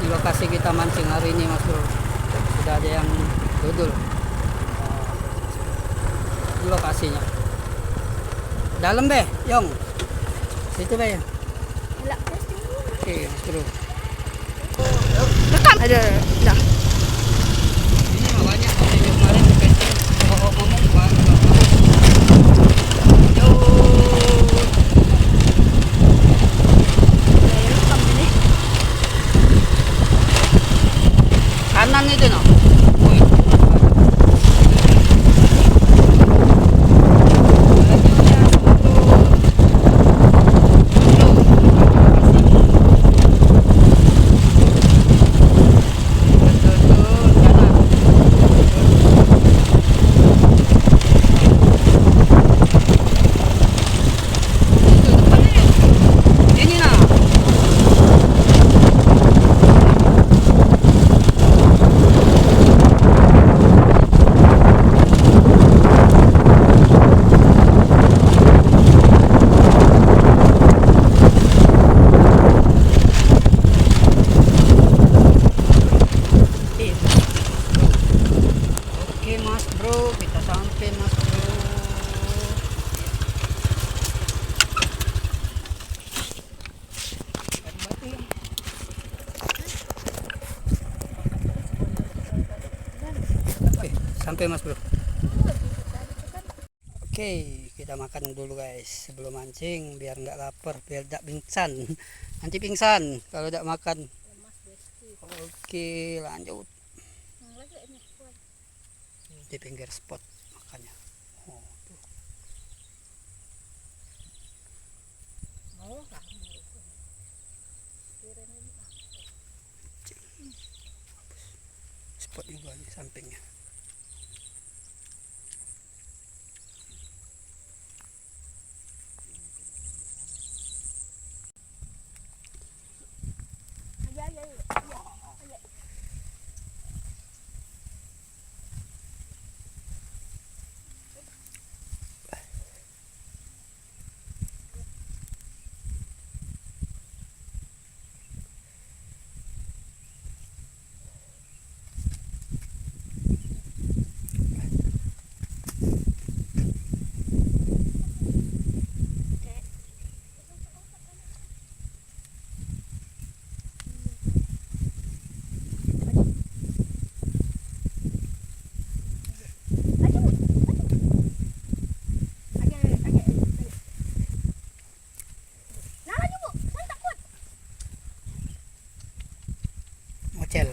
lokasi kita mancing hari ini Mas Bro. Sudah ada yang dudul di lokasinya. Dalam be, Yong. Situ be ya. Oke Mas Bro. Rekam ada dah. Ini mah banyak yang kemarin kencing. Ngomong banget. Kanan itu no. Wih. Ini nah. Oke Mas Bro, kita sampai Mas Bro. Oke, sampai Mas Bro. Oke, kita makan dulu guys sebelum mancing biar nggak lapar, biar tidak pingsan. Nanti pingsan kalau tidak makan. Oke, lanjut di pinggir spot makannya. Oh, tuh. Spot juga di sampingnya. Mocel.